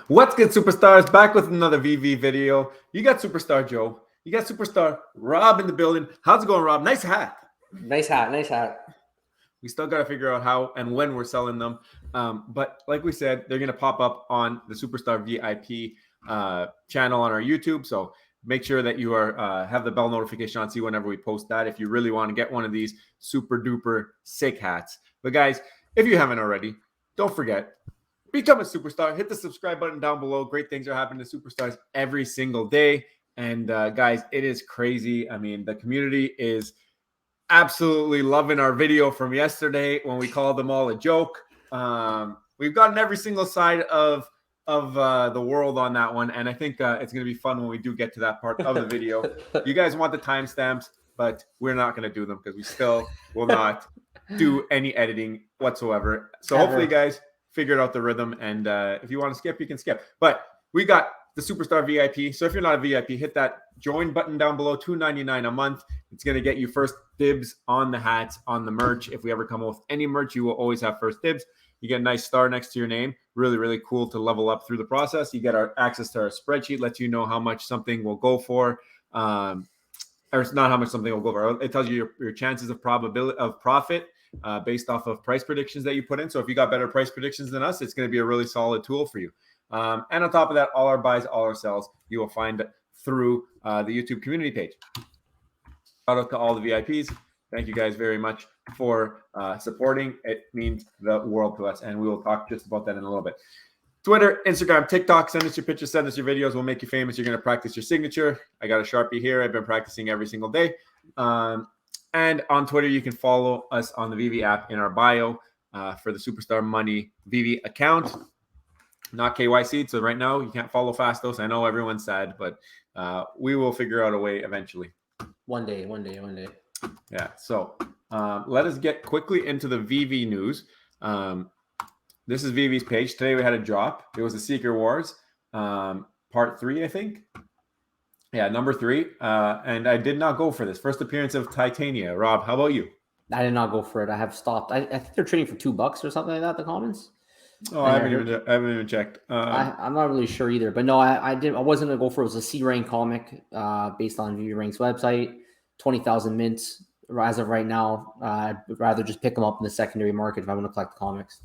What's good, superstars? Back with another Vivi video. You got Superstar Joe. You got Superstar Rob in the building. How's it going, Rob? Nice hat. Nice hat. Nice hat. We still got to figure out how and when we're selling them. But like we said, they're going to pop up on the Superstar VIP channel on our YouTube. So make sure that you are have the bell notification on, see whenever we post that if you really want to get one of these super duper sick hats. But guys, if you haven't already, don't forget, become a superstar. Hit the subscribe button down below. Great things are happening to superstars every single day. And guys, it is crazy. I mean, the community is absolutely loving our video from yesterday when we called them all a joke. We've gotten every single side of the world on that one, and I think it's going to be fun when we do get to that part of the video. You guys want the timestamps, but we're not going to do them because we still will not do any editing whatsoever. So hopefully, guys figured out the rhythm, and if you want to skip, you can skip. But we got the Superstar VIP. So if you're not a VIP, hit that join button down below. $2.99 a month. It's going to get you first dibs on the hats, on the merch. If we ever come up with any merch, you will always have first dibs. You get a nice star next to your name. Really, really cool to level up through the process. You get our access to our spreadsheet, lets you know how much something will go for. Or it's not how much something will go for. It tells you your chances of probability of profit based off of price predictions that you put in. So if you got better price predictions than us, it's going to be a really solid tool for you. And on top of that, all our buys, all our sells, you will find through the YouTube community page. Shout out to all the VIPs. Thank you guys very much for supporting. It means the world to us, and we will talk just about that in a little bit. Twitter, Instagram, TikTok, send us your pictures, send us your videos. We'll make you famous. You're going to practice your signature. I got a Sharpie here. I've been practicing every single day. And on Twitter, you can follow us on the Vivi app in our bio for the Superstar Money Vivi account. Not KYC, so right now you can't follow Fastos. I know everyone's sad, but we will figure out a way eventually. One day. Yeah, so let us get quickly into the Vivi news. This is Vivi's page. Today we had a drop. It was the Secret Wars, part 3, I think. Yeah, number 3. And I did not go for this. First appearance of Titania. Rob, how about you? I did not go for it. I have stopped. I think they're trading for $2 or something like that. The commons. Oh, I haven't even checked. I'm not really sure either. But no, I wasn't gonna go for it. It was a C rank comic, based on Vivi Rank's website. 20,000 mints as of right now. I'd rather just pick them up in the secondary market if I want to collect the comics.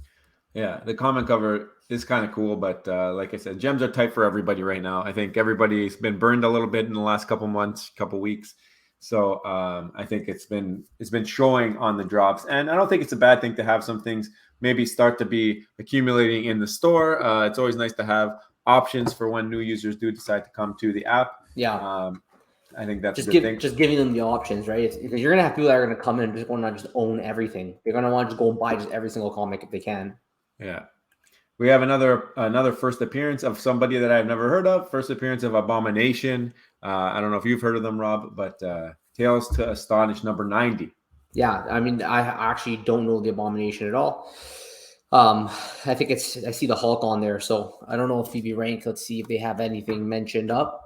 Yeah, the comic cover is kind of cool, but like I said, gems are tight for everybody right now. I think everybody's been burned a little bit in the last couple months, couple weeks. So I think it's been showing on the drops, and I don't think it's a bad thing to have some things maybe start to be accumulating in the store. It's always nice to have options for when new users do decide to come to the app. Yeah. I think that's a good thing. Just giving them the options, right? Because you're gonna have people that are gonna come in and just want to just own everything. They're gonna want to just go and buy just every single comic if they can. Yeah. We have another first appearance of somebody that I've never heard of. First appearance of Abomination. I don't know if you've heard of them, Rob, but Tales to Astonish number 90. Yeah, I mean, I actually don't know the Abomination at all. I think I see the Hulk on there, so I don't know if Vivi Rank. Let's see if they have anything mentioned up.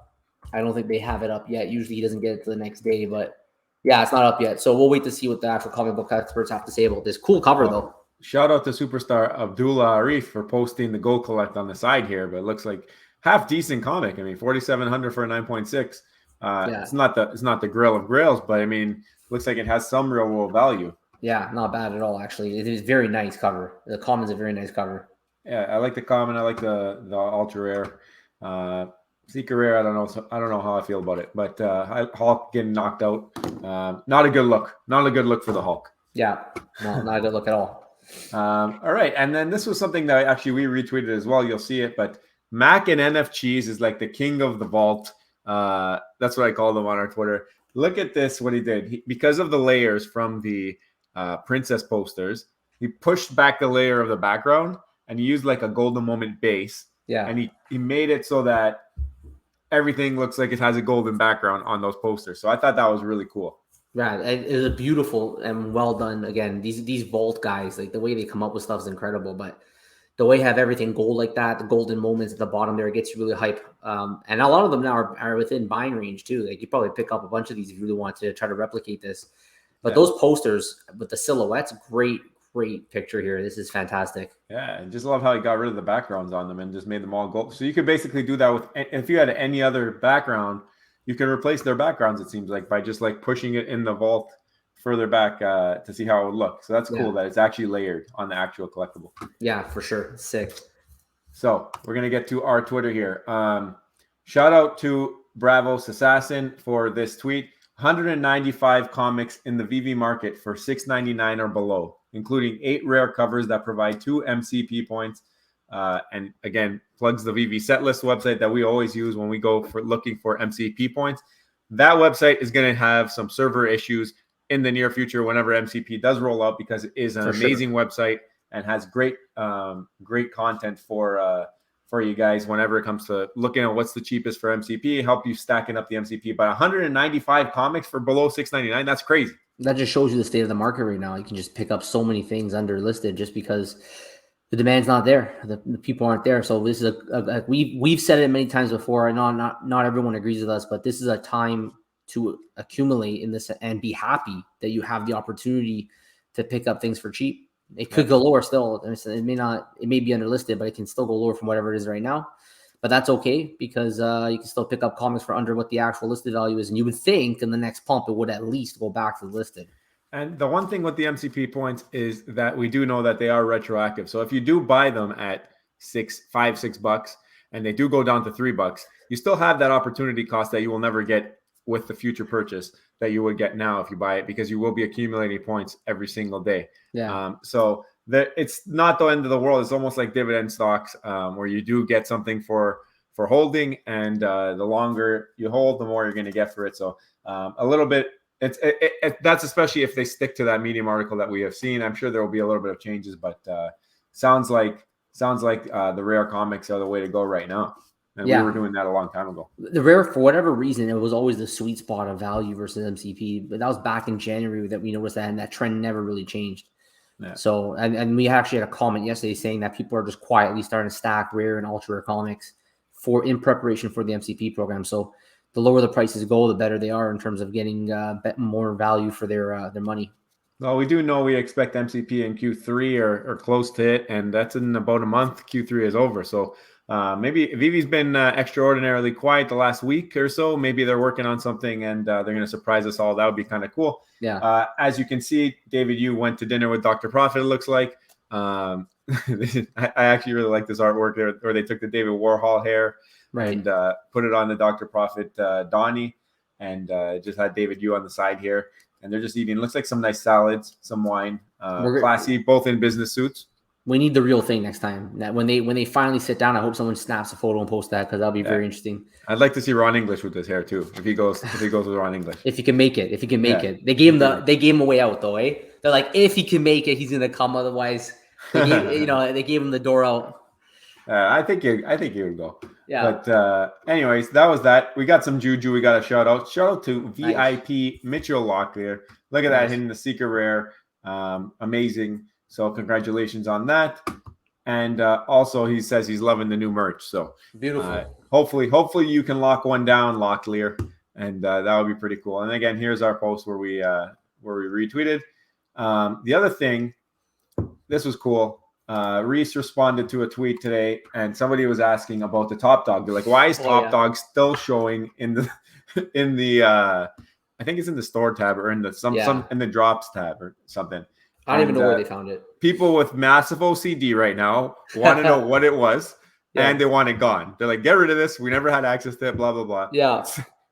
I don't think they have it up yet. Usually he doesn't get it to the next day, but yeah, it's not up yet. So we'll wait to see what the actual comic book experts have to say about this. Cool cover, though. Shout out to Superstar Abdullah Arif for posting the Go Collect on the side here, but it looks like half decent comic. I mean, 4,700 for a 9.6. Yeah. It's not the Grail of Grails, but I mean, looks like it has some real world value. Yeah, not bad at all, actually. It is very nice cover. The common's a very nice cover. Yeah, I like the common. I like the ultra rare. Secret rare, I don't know how I feel about it, but Hulk getting knocked out, not a good look. Not a good look for the Hulk. Yeah, no, not a good look at all. All right, and then this was something that actually we retweeted as well. You'll see it, but Mac and NF Cheese is like the king of the vault. That's what I call them on our Twitter. Look at this, what he did. Because of the layers from the princess posters, he pushed back the layer of the background, and he used like a golden moment base. Yeah, and he made it so that everything looks like it has a golden background on those posters. So I thought that was really cool. Yeah, it is a beautiful and well done. Again, these vault guys, like the way they come up with stuff is incredible. But the way you have everything gold like that, the golden moments at the bottom there, it gets you really hype. And a lot of them now are within buying range too. Like you probably pick up a bunch of these if you really want to try to replicate this. But those posters with the silhouettes, great great picture here. This is fantastic. Yeah, and just love how he got rid of the backgrounds on them and just made them all gold. So you could basically do that with, if you had any other background, you can replace their backgrounds, it seems like, by just like pushing it in the vault further back to see how it would look. So that's cool that it's actually layered on the actual collectible. Yeah, for sure. Sick. So we're going to get to our Twitter here. Shout out to Bravos Assassin for this tweet. 195 comics in the Vivi market for $6.99 or below, including 8 rare covers that provide 2 MCP points. And again, plugs the Vivi set list website that we always use when we go for looking for MCP points. That website is going to have some server issues in the near future whenever MCP does roll out, because it is an amazing website and has great content for you guys whenever it comes to looking at what's the cheapest for MCP, help you stacking up the MCP. But 195 comics for below $6.99, that's crazy. That just shows you the state of the market right now. You can just pick up so many things under listed just because the demand's not there. The people aren't there. So this is we've said it many times before. I know not everyone agrees with us, but this is a time to accumulate in this and be happy that you have the opportunity to pick up things for cheap. It could go lower still. It may be underlisted, but it can still go lower from whatever it is right now. But that's okay, because you can still pick up comics for under what the actual listed value is. And you would think in the next pump, it would at least go back to the listed. And the one thing with the MCP points is that we do know that they are retroactive. So if you do buy them at $6 and they do go down to $3, you still have that opportunity cost that you will never get with the future purchase that you would get now if you buy it, because you will be accumulating points every single day. Yeah. So that it's not the end of the world. It's almost like dividend stocks, where you do get something for holding, and the longer you hold, the more you're going to get for it. So a little bit. That's especially if they stick to that Medium article that we have seen. I'm sure there will be a little bit of changes, but sounds like the rare comics are the way to go right now. And we were doing that a long time ago. The rare, for whatever reason, it was always the sweet spot of value versus MCP. But that was back in January that we noticed that, and that trend never really changed. Yeah. So, and we actually had a comment yesterday saying that people are just quietly starting to stack rare and ultra rare comics in preparation for the MCP program. So the lower the prices go, the better they are in terms of getting more value for their money. Well, we do know we expect MCP in Q3 or close to it, and that's in about a month. Q3 is over. So maybe Vivi's been extraordinarily quiet the last week or so. Maybe they're working on something, and they're going to surprise us all. That would be kind of cool. Yeah. As you can see, David, you went to dinner with Dr. Profit, it looks like. I actually really like this artwork there, where they took the David Warhol hair and put it on the Dr. Profit Donnie, and just had David Yu on the side here. And they're just eating. Looks like some nice salads, some wine, classy, both in business suits. We need the real thing next time. That when they finally sit down, I hope someone snaps a photo and posts that, because that'll be very interesting. I'd like to see Ron English with his hair too. If he goes with Ron English. If he can make it. They gave him a way out though, eh? They're like, if he can make it, he's gonna come. Otherwise, they gave him the door out. I think he would go. Yeah. But anyways, that was that. We got some juju. We got a shout out. Shout out to VIP Mitchell Locklear. Look at that, hitting the secret rare. Amazing. So congratulations on that. And also he says he's loving the new merch. So beautiful. Hopefully you can lock one down, Locklear, and that would be pretty cool. And again, here's our post where we retweeted. The other thing, this was cool. Reese responded to a tweet today, and somebody was asking about the Top Dog. They're like, why is Top Dog still showing in the I think it's in the store tab or in the some in the drops tab or something. I don't even know where they found it. People with massive OCD right now want to know what it was, and they want it gone. They're like, get rid of this. We never had access to it, blah, blah, blah. Yeah.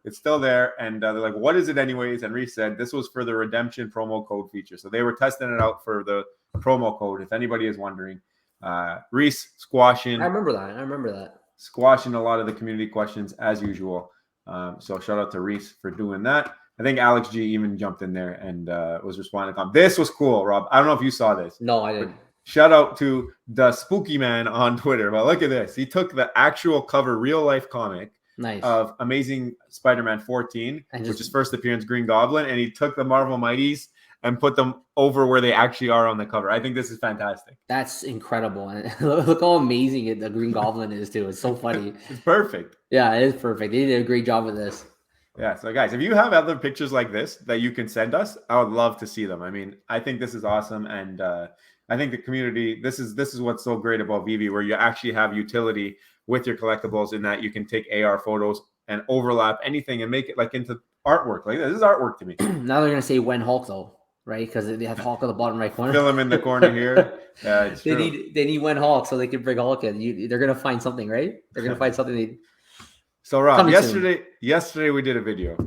It's still there. And they're like, what is it anyways? And Reese said this was for the redemption promo code feature. So they were testing it out for the promo code, if anybody is wondering. Reese squashing. I remember that. Squashing a lot of the community questions as usual. So shout out to Reese for doing that. I think Alex G even jumped in there and was responding. This was cool, Rob. I don't know if you saw this. No, I didn't. Shout out to the Spooky Man on Twitter. But look at this. He took the actual cover, real life comic of Amazing Spider-Man 14, which is first appearance Green Goblin, and he took the Marvel Mighties and put them over where they actually are on the cover. I think this is fantastic. That's incredible. And look how amazing the Green Goblin is too. It's so funny. It's perfect. Yeah, it is perfect. They did a great job with this. Yeah. So guys, if you have other pictures like this that you can send us, I would love to see them. I mean, I think this is awesome. And I think the community, this is what's so great about Vivi, where you actually have utility with your collectibles in that you can take AR photos and overlap anything and make it like into artwork. Like this is artwork to me. Now they're gonna say when Hulk though, right? Because they have Hulk on the bottom right corner. Fill him in the corner here. Yeah, it's true. They need when Hulk so they can bring Hulk in. They're gonna find something, right? They're gonna find something. So Rob, Coming yesterday we did a video.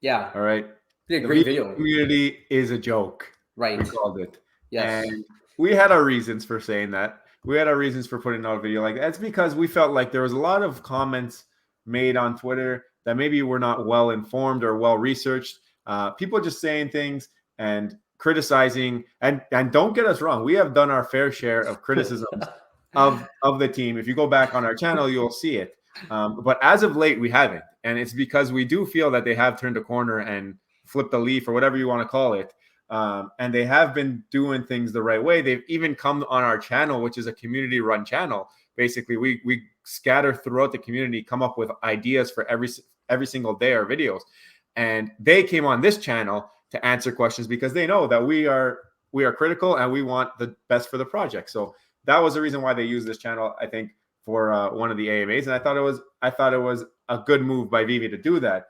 Yeah. All right. Did a The great Vivi video. community is a joke. Right. We called it. Yes. And we had our reasons for saying that. We had our reasons for putting out a video like that. It's because we felt like there was a lot of comments made on Twitter that maybe were not well informed or well researched. People just saying things and criticizing. And don't get us wrong, we have done our fair share of criticisms of the team. If you go back on our channel, you'll see it. But as of late, we haven't. And it's because we do feel that they have turned a corner and flipped a leaf or whatever you want to call it. And they have been doing things the right way. They've even come on our channel, which is a community-run channel. Basically, we scatter throughout the community, come up with ideas for every single day our videos. And they came on this channel to answer questions because they know that we are critical and we want the best for the project. So that was the reason why they used this channel, I think, for one of the AMAs. And I thought it was a good move by Vivi to do that.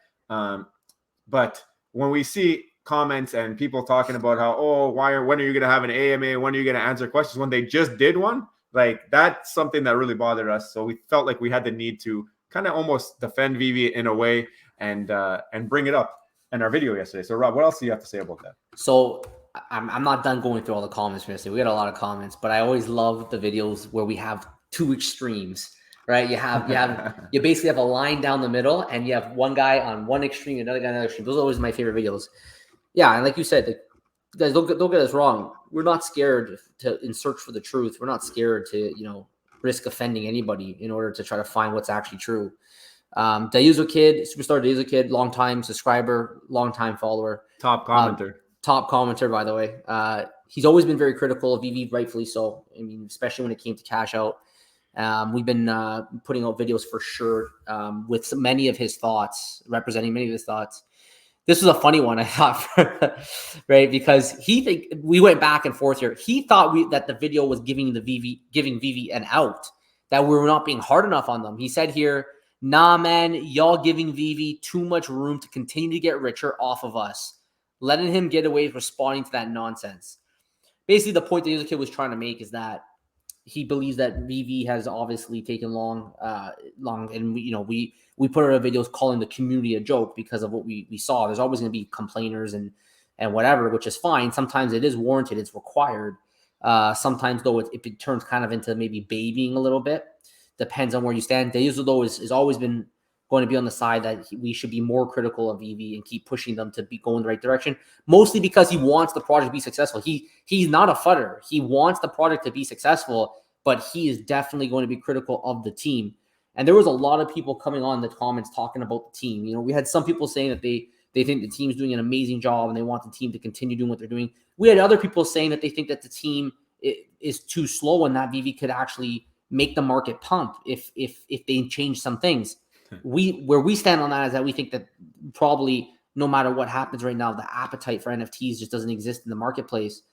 But when we see comments and people talking about how, when are you going to have an AMA? When are you going to answer questions? When they just did one, like that's something that really bothered us. So we felt like we had the need to kind of almost defend Vivi in a way and bring it up in our video yesterday. So Rob, what else do you have to say about that? So I'm not done going through all the comments from yesterday. We got a lot of comments, but I always love the videos where we have two extremes, right? You basically have a line down the middle and you have one guy on one extreme, another guy on another extreme. Those are always my favorite videos. Yeah, and like you said, guys, don't get us wrong. We're not scared in search for the truth. We're not scared to, risk offending anybody in order to try to find what's actually true. Dayuzo Kid, Superstar Dayuzo Kid, long-time subscriber, long-time follower. Top commenter. Top commenter, by the way. He's always been very critical of Vivi, rightfully so. I mean, especially when it came to cash out. We've been putting out videos for sure with many of his thoughts, representing many of his thoughts. This was a funny one, I thought, right? Because we went back and forth here. He thought that the video was giving Vivi an out, that we were not being hard enough on them. He said here, nah, man, y'all giving Vivi too much room to continue to get richer off of us, letting him get away with responding to that nonsense. Basically, the point that the other kid was trying to make is that he believes that Vivi has obviously taken long, and we put our videos calling the community a joke because of what we saw. There's always going to be complainers and whatever, which is fine. Sometimes it is warranted, it's required. Sometimes though, if it turns kind of into maybe babying a little bit, depends on where you stand. Dayuzo though is always been going to be on the side that we should be more critical of Vivi and keep pushing them to be going the right direction, mostly because he wants the project to be successful. He's not a fudder. He wants the project to be successful, but he is definitely going to be critical of the team. And there was a lot of people coming on the comments talking about the team. We had some people saying that they think the team's doing an amazing job and they want the team to continue doing what they're doing. We had other people saying that they think that the team is too slow and that Vivi could actually make the market pump if they change some things. Where we stand on that is that we think that probably no matter what happens right now, the appetite for NFTs just doesn't exist in the marketplace.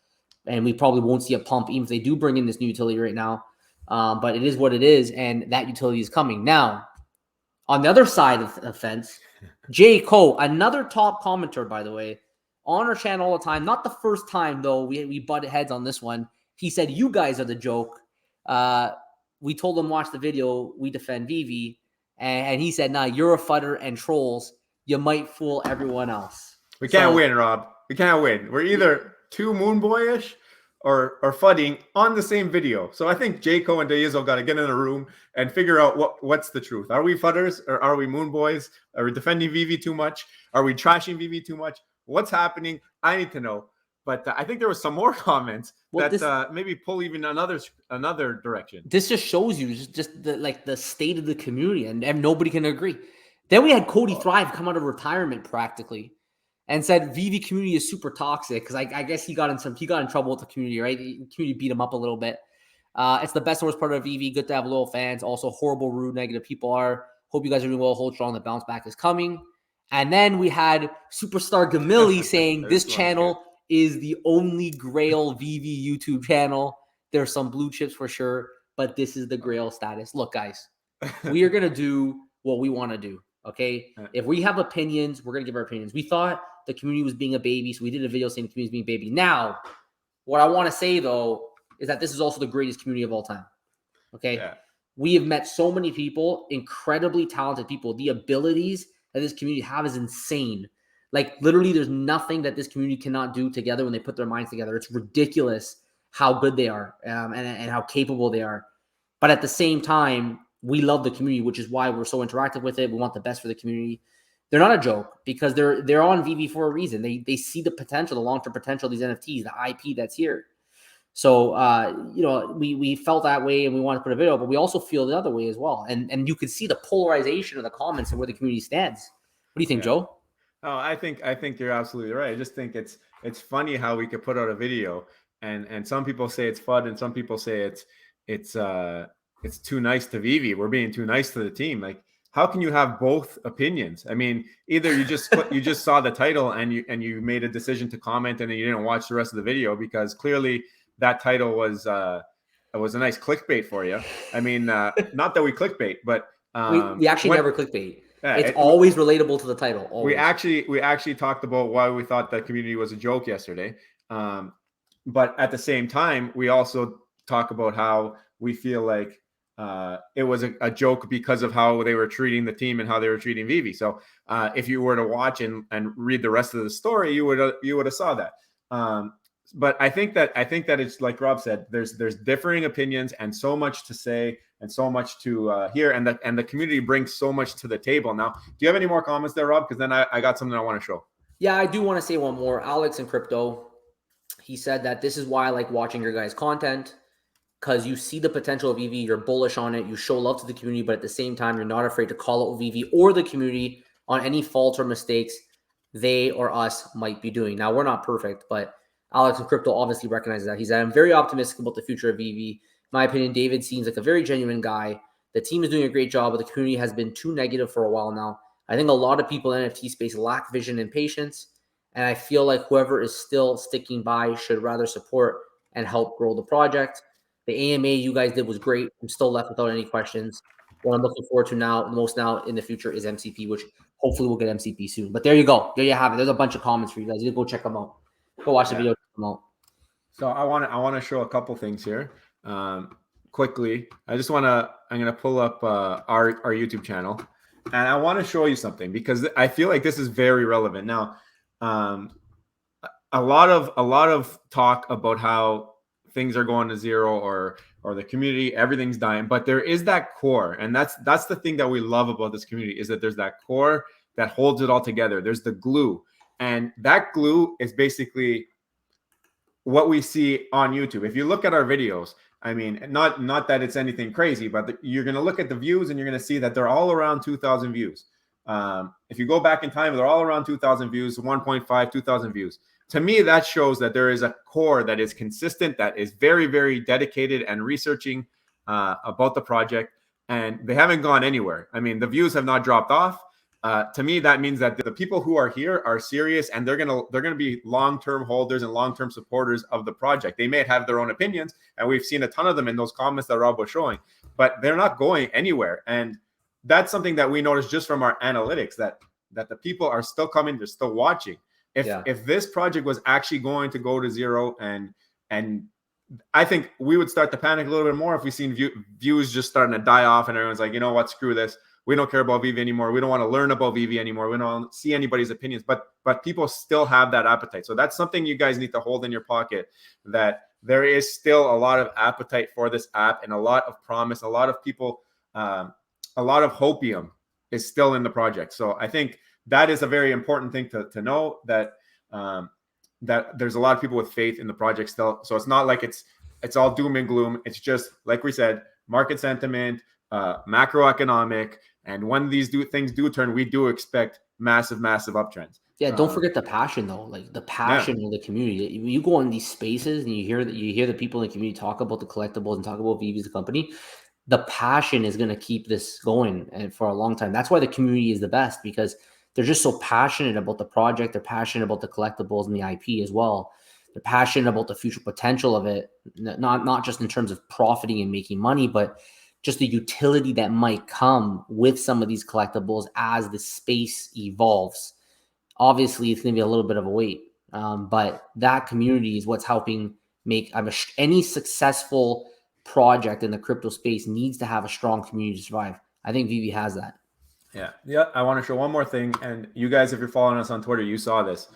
And we probably won't see a pump even if they do bring in this new utility right now. But it is what it is, and that utility is coming. Now, on the other side of the fence, J. Cole, another top commenter, by the way, on our channel all the time. Not the first time, though, we butted heads on this one. He said, you guys are the joke. We told him watch the video, we defend Vivi. And he said, nah, you're a fudder and trolls. You might fool everyone else. We can't win, Rob. We can't win. We're either too moon boyish or fudding on the same video. So I think Jayco and Dayuzo got to get in a room and figure out what's the truth. Are we fudders or are we moon boys? Are we defending Vivi too much? Are we trashing Vivi too much? What's happening? I need to know. But I think there was some more comments that maybe pull even another direction. This just shows you just the state of the community, and nobody can agree. Then we had Cody Thrive come out of retirement practically and said Vivi community is super toxic because I guess he got in trouble with the community, right? The community beat him up a little bit. It's the best and worst part of Vivi. Good to have loyal fans. Also horrible, rude, negative people are. Hope you guys are doing well. Hold strong. The bounce back is coming. And then we had Superstar Gamilli saying this channel is the only Grail Vivi YouTube channel. There's some blue chips for sure, but this is the Grail status. Look, guys, we are going to do what we want to do, okay? If we have opinions, we're going to give our opinions. We thought the community was being a baby, so we did a video saying the community is being a baby. Now, what I want to say, though, is that this is also the greatest community of all time, okay? Yeah. We have met so many people, incredibly talented people. The abilities that this community have is insane. Like, literally, there's nothing that this community cannot do together when they put their minds together. It's ridiculous how good they are and how capable they are. But at the same time, we love the community, which is why we're so interactive with it. We want the best for the community. They're not a joke because they're on Vivi for a reason. They see the potential, the long-term potential of these NFTs, the IP that's here. So, we felt that way and we wanted to put a video, but we also feel the other way as well. And you could see the polarization of the comments and where the community stands. What do you think, Joe? Oh, I think you're absolutely right. I just think it's funny how we could put out a video and some people say it's fun and some people say it's too nice to Vivi. We're being too nice to the team. Like, how can you have both opinions? I mean, either you just saw the title and you made a decision to comment and then you didn't watch the rest of the video because clearly that title was a nice clickbait for you. I mean, not that we clickbait, but we actually never clickbait. It's always relatable to the title. Always. We actually talked about why we thought that community was a joke yesterday. But at the same time, we also talk about how we feel like it was a joke because of how they were treating the team and how they were treating Vivi. So if you were to watch and read the rest of the story, you would have saw that. But I think that it's like Rob said, there's differing opinions and so much to say and so much to hear, and the community brings so much to the table. Now, do you have any more comments there, Rob? Because then I got something I want to show. Yeah, I do want to say one more. Alex in Crypto, he said that this is why I like watching your guys' content, because you see the potential of Vivi, you're bullish on it, you show love to the community, but at the same time, you're not afraid to call out Vivi or the community on any faults or mistakes they or us might be doing. Now, we're not perfect, but Alex in Crypto obviously recognizes that. He said, I'm very optimistic about the future of Vivi. In my opinion, David seems like a very genuine guy. The team is doing a great job, but the community has been too negative for a while now. I think a lot of people in NFT space lack vision and patience, and I feel like whoever is still sticking by should rather support and help grow the project. The AMA you guys did was great. I'm still left without any questions. What I'm looking forward to now in the future is MCP, which hopefully we'll get MCP soon. But there you go. There you have it. There's a bunch of comments for you guys. You go check them out. Go watch the video. So I want to show a couple things here quickly. I'm going to pull up our YouTube channel, and I want to show you something because I feel like this is very relevant. Now, a lot of talk about how things are going to zero or the community, everything's dying, but there is that core, and that's the thing that we love about this community is that there's that core that holds it all together. There's the glue. And that glue is basically what we see on YouTube. If you look at our videos, I mean, not that it's anything crazy, but you're going to look at the views and you're going to see that they're all around 2,000 views. If you go back in time, they're all around 2,000 views, 1.5, 2,000 views. To me, that shows that there is a core that is consistent, that is very, very dedicated and researching about the project, and they haven't gone anywhere. I mean, the views have not dropped off. To me, that means that the people who are here are serious, and they're gonna be long-term holders and long-term supporters of the project. They may have their own opinions, and we've seen a ton of them in those comments that Rob was showing, but they're not going anywhere. And that's something that we noticed just from our analytics, that the people are still coming, they're still watching. If this project was actually going to go to zero, and I think we would start to panic a little bit more if we seen views just starting to die off, and everyone's like, you know what, screw this. We don't care about Vivi anymore. We don't want to learn about Vivi anymore. We don't want to see anybody's opinions. But people still have that appetite. So that's something you guys need to hold in your pocket, that there is still a lot of appetite for this app and a lot of promise. A lot of people, a lot of hopium is still in the project. So I think that is a very important thing to know, that that there's a lot of people with faith in the project still. So it's not like it's all doom and gloom. It's just, like we said, market sentiment, macroeconomic. And when these things do turn, we do expect massive uptrends. Yeah, don't forget the passion though, like the passion of the community. You go in these spaces and you hear the people in the community talk about the collectibles and talk about Vivi as a company. The passion is going to keep this going and for a long time. That's why the community is the best, because they're just so passionate about the project. They're passionate about the collectibles and the IP as well. They're passionate about the future potential of it, not just in terms of profiting and making money, but just the utility that might come with some of these collectibles as the space evolves. Obviously, it's going to be a little bit of a wait, but that community is what's helping make any successful project in the crypto space needs to have a strong community to survive. I think Vivi has that. Yeah. I want to show one more thing. And you guys, if you're following us on Twitter, you saw this.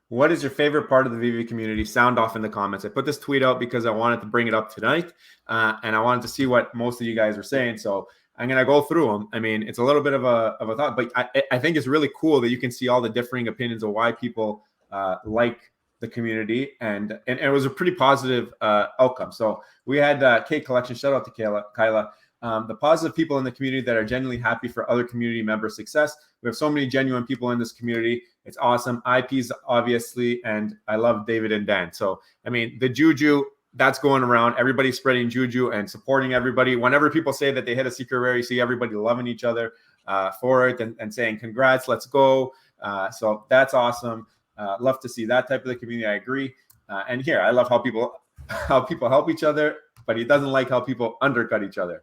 What is your favorite part of the Vivi community? Sound off in the comments. I put this tweet out because I wanted to bring it up tonight. And I wanted to see what most of you guys are saying. So I'm going to go through them. I mean, it's a little bit of a thought, but I think it's really cool that you can see all the differing opinions of why people like the community. And it was a pretty positive outcome. So we had Kate Collection. Shout out to Kyla. The positive people in the community that are genuinely happy for other community members' success. We have so many genuine people in this community. It's awesome. IPs, obviously, and I love David and Dan. So, I mean, the juju, that's going around. Everybody's spreading juju and supporting everybody. Whenever people say that they hit a secret rare, you see everybody loving each other for it and saying, congrats, let's go. So that's awesome. Love to see that type of the community. I agree. And here, I love how people help each other, but he doesn't like how people undercut each other.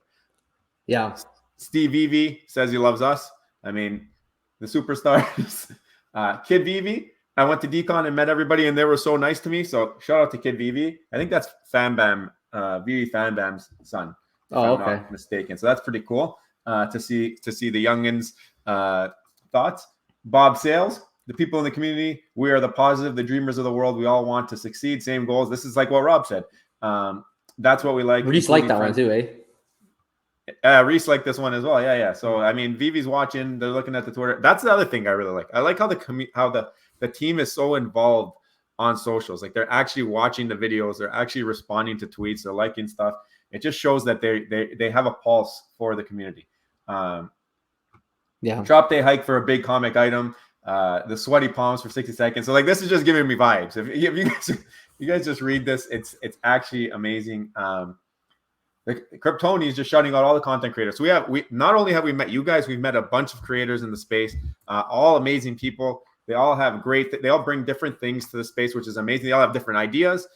Yeah. Steve Vivi says he loves us. I mean, the superstars. Kid Vivi, I went to Decon and met everybody, and they were so nice to me. So shout out to Kid Vivi. I think that's Fanbam, Vivi Fanbam's son, if I'm not mistaken. So that's pretty cool to see the youngins' thoughts. Bob Sales, the people in the community, we are the positive, the dreamers of the world. We all want to succeed, same goals. This is like what Rob said. That's what we like. Reese liked that one too, eh? Reese liked this one as well. Yeah. So I mean, Vivi's watching. They're looking at the Twitter. That's the other thing I really like. I like how the team is so involved on socials. Like they're actually watching the videos. They're actually responding to tweets. They're liking stuff. It just shows that they have a pulse for the community. Drop day hike for a big comic item. The sweaty palms for 60 seconds. So like this is just giving me vibes. If you guys just read this, it's actually amazing. The Kryptoni is just shouting out all the content creators. So we not only have we met you guys, we've met a bunch of creators in the space, all amazing people. They all have they all bring different things to the space, which is amazing. They all have different ideas.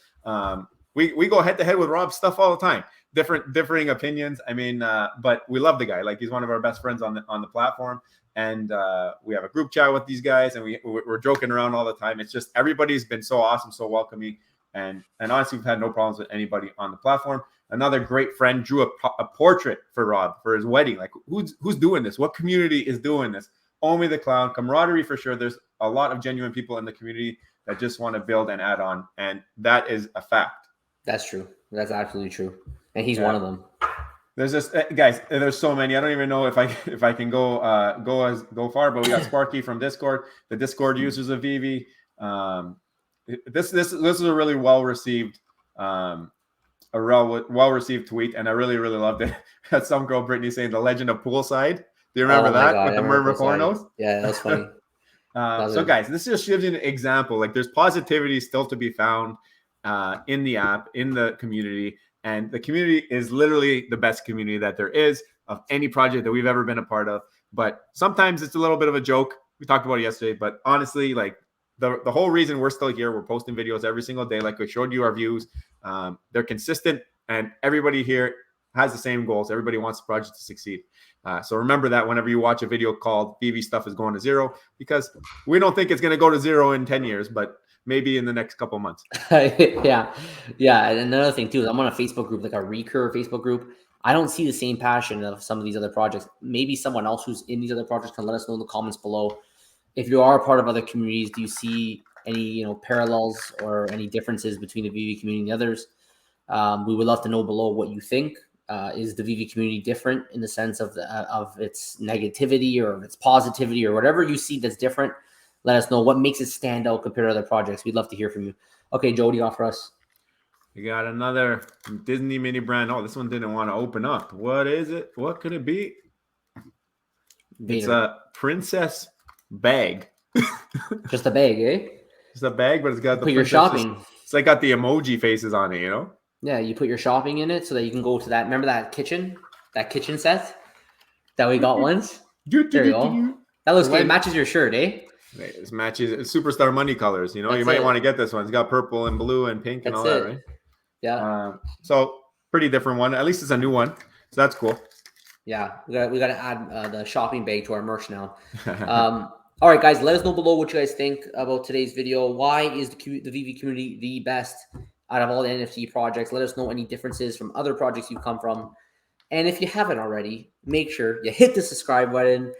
We go head to head with Rob's stuff all the time. Differing opinions. I mean, but we love the guy. Like he's one of our best friends on the platform. And we have a group chat with these guys, and we're joking around all the time. It's just everybody's been so awesome, so welcoming, and honestly, we've had no problems with anybody on the platform. Another great friend drew a portrait for Rob for his wedding. Like who's doing this? What community is doing this? Only the Clown. Camaraderie for sure. There's a lot of genuine people in the community that just want to build and add on, and that is a fact. That's true. That's absolutely true, and he's one of them. There's just guys. There's so many. I don't even know if I can go far. But we got Sparky from Discord. The Discord users of Vivi. This is a really well received tweet, and I really loved it. Had some girl Brittany saying the legend of Poolside. Do you remember that with the Murmur Cornos? Yeah, that was funny. So guys, this just gives you an example. Like there's positivity still to be found in the app, in the community. And the community is literally the best community that there is of any project that we've ever been a part of. But sometimes it's a little bit of a joke. We talked about it yesterday, but honestly, like the whole reason we're still here, we're posting videos every single day. Like I showed you our views. They're consistent, and everybody here has the same goals. Everybody wants the project to succeed. So remember that whenever you watch a video called Vivi Stuff is Going to Zero, because we don't think it's going to go to zero in 10 years, but maybe in the next couple of months. Yeah. And another thing too, is I'm on a Facebook group, like a Recur Facebook group. I don't see the same passion of some of these other projects. Maybe someone else who's in these other projects can let us know in the comments below. If you are a part of other communities, do you see any parallels or any differences between the Vivi community and the others? We would love to know below what you think. Is the Vivi community different in the sense of its negativity or its positivity or whatever you see that's different? Let us know what makes it stand out compared to other projects. We'd love to hear from you. Okay, Joe, what do you got for us? We got another Disney mini brand. Oh, this one didn't want to open up. What is it? What could it be? Vader. It's a princess bag. Just a bag, eh? Just a bag, but it's got the your shopping. It's like got the emoji faces on it, Yeah, you put your shopping in it so that you can go to that. Remember that kitchen set that we got once? There you go. That looks So good. It when matches your shirt, eh? this matches Superstar money colors, you know, you That's might it. want to get this one. It's got purple and blue and pink and That's all that, it. right? Yeah. So pretty different one. At least it's a new one, so that's cool. Yeah, we got to add the shopping bag to our merch now. All right, guys, let us know below what you guys think about today's video. Why is the Vivi community the best out of all the NFT projects? Let us know any differences from other projects you've come from. And if you haven't already, make sure you hit the subscribe button,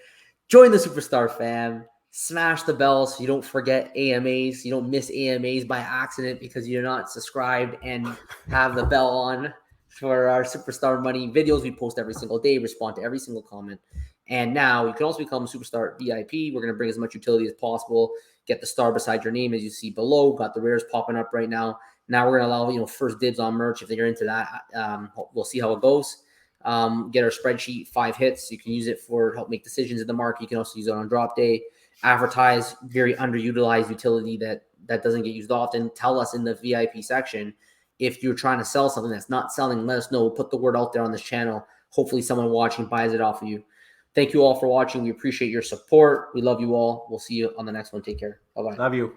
join the Superstar fam, smash the bell so you don't forget AMAs, you don't miss AMAs by accident because you're not subscribed, and have the bell on for our Superstar Money videos. We post every single day, respond to every single comment. And now you can also become Superstar VIP. We're going to bring as much utility as possible. Get the star beside your name, as you see below. Got the rares popping up right now. Now we're going to allow, first dibs on merch if you're into that. We'll see how it goes. Get our spreadsheet, 5 hits. You can use it for help make decisions in the market. You can also use it on drop day. Advertise, very underutilized utility that doesn't get used often. Tell us in the VIP section if you're trying to sell something that's not selling. Let us know. We'll put the word out there on this channel. Hopefully someone watching buys it off of you. Thank you all for watching. We appreciate your support. We love you all. We'll see you on the next one. Take care. Bye-bye. Love you.